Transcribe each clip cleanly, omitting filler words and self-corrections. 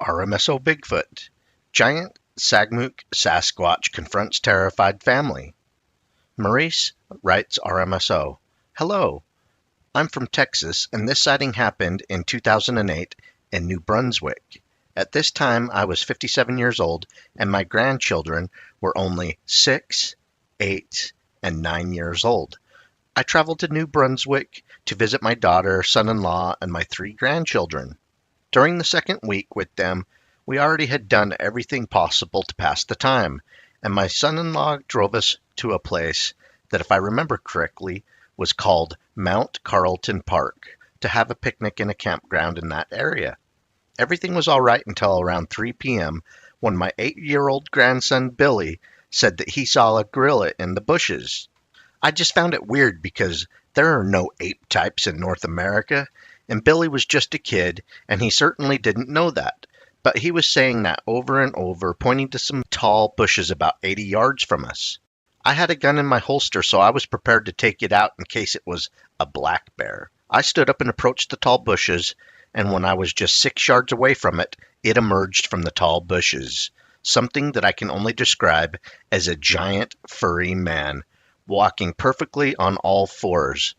RMSO Bigfoot. Giant Sagamook Sasquatch confronts terrified family. Maurice writes RMSO. Hello, I'm from Texas, and this sighting happened in 2008 in New Brunswick. At this time, I was 57 years old, and my grandchildren were only 6, 8, and 9 years old. I traveled to New Brunswick to visit my daughter, son-in-law, and my 3 grandchildren. During the second week with them, we already had done everything possible to pass the time, and my son-in-law drove us to a place that, if I remember correctly, was called Mount Carlton Park, to have a picnic in a campground in that area. Everything was all right until around 3 p.m. when my 8-year-old grandson Billy said that he saw a gorilla in the bushes. I just found it weird because there are no ape types in North America, and Billy was just a kid, and he certainly didn't know that. But he was saying that over and over, pointing to some tall bushes about 80 yards from us. I had a gun in my holster, so I was prepared to take it out in case it was a black bear. I stood up and approached the tall bushes, and when I was just 6 yards away from it, it emerged from the tall bushes. Something that I can only describe as a giant furry man, walking perfectly on all fours.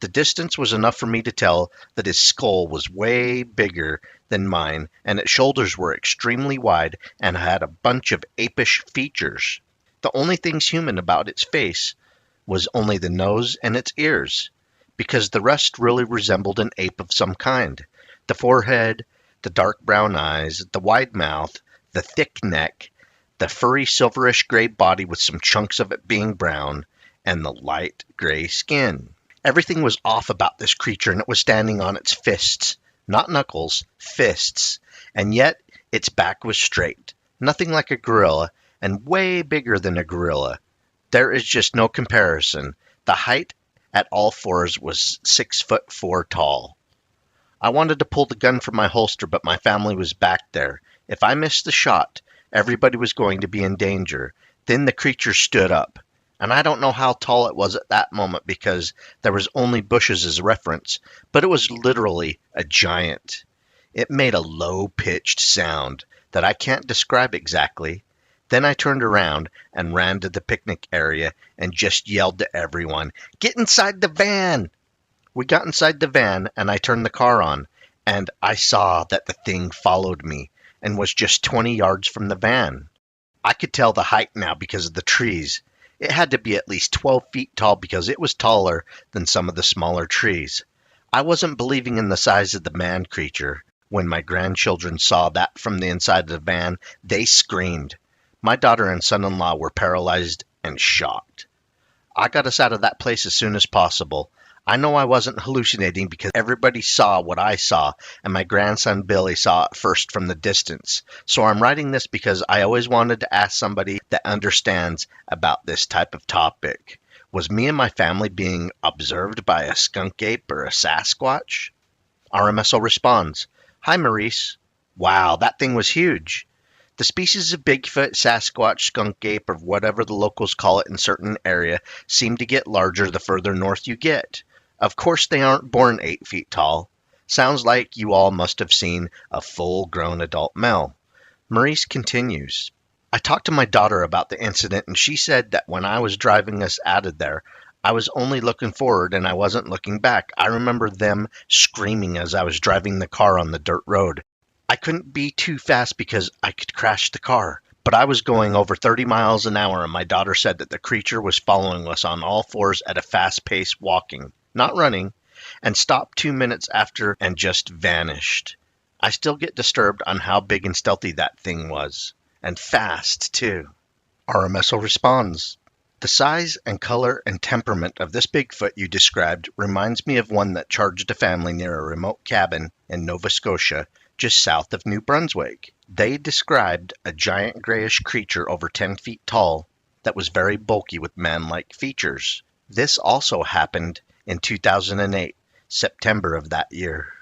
The distance was enough for me to tell that his skull was way bigger than mine, and its shoulders were extremely wide and had a bunch of apish features. The only things human about its face was only the nose and its ears, because the rest really resembled an ape of some kind. The forehead, the dark brown eyes, the wide mouth, the thick neck, the furry silverish gray body with some chunks of it being brown, and the light gray skin. Everything was off about this creature, and it was standing on its fists. Not knuckles, fists. And yet, its back was straight. Nothing like a gorilla, and way bigger than a gorilla. There is just no comparison. The height at all fours was 6'4" tall. I wanted to pull the gun from my holster, but my family was back there. If I missed the shot, everybody was going to be in danger. Then the creature stood up. And I don't know how tall it was at that moment because there was only bushes as reference, but it was literally a giant. It made a low-pitched sound that I can't describe exactly. Then I turned around and ran to the picnic area and just yelled to everyone, "Get inside the van!" We got inside the van and I turned the car on, and I saw that the thing followed me and was just 20 yards from the van. I could tell the height now because of the trees. It had to be at least 12 feet tall because it was taller than some of the smaller trees. I wasn't believing in the size of the man creature. When my grandchildren saw that from the inside of the van, they screamed. My daughter and son-in-law were paralyzed and shocked. I got us out of that place as soon as possible. I know I wasn't hallucinating because everybody saw what I saw, and my grandson Billy saw it first from the distance. So I'm writing this because I always wanted to ask somebody that understands about this type of topic. Was me and my family being observed by a skunk ape or a Sasquatch? RMSO responds, "Hi Maurice. Wow, that thing was huge. The species of Bigfoot, Sasquatch, skunk ape, or whatever the locals call it in certain area seem to get larger the further north you get. Of course they aren't born 8 feet tall. Sounds like you all must have seen a full-grown adult male." Maurice continues, "I talked to my daughter about the incident, and she said that when I was driving us out of there, I was only looking forward and I wasn't looking back. I remember them screaming as I was driving the car on the dirt road. I couldn't be too fast because I could crash the car. But I was going over 30 miles an hour, and my daughter said that the creature was following us on all fours at a fast pace, walking, not running, and stopped 2 minutes after and just vanished. I still get disturbed on how big and stealthy that thing was. And fast, too." RMSO responds, "The size and color and temperament of this Bigfoot you described reminds me of one that charged a family near a remote cabin in Nova Scotia, just south of New Brunswick. They described a giant grayish creature over 10 feet tall that was very bulky with man-like features. This also happened in 2008, September of that year."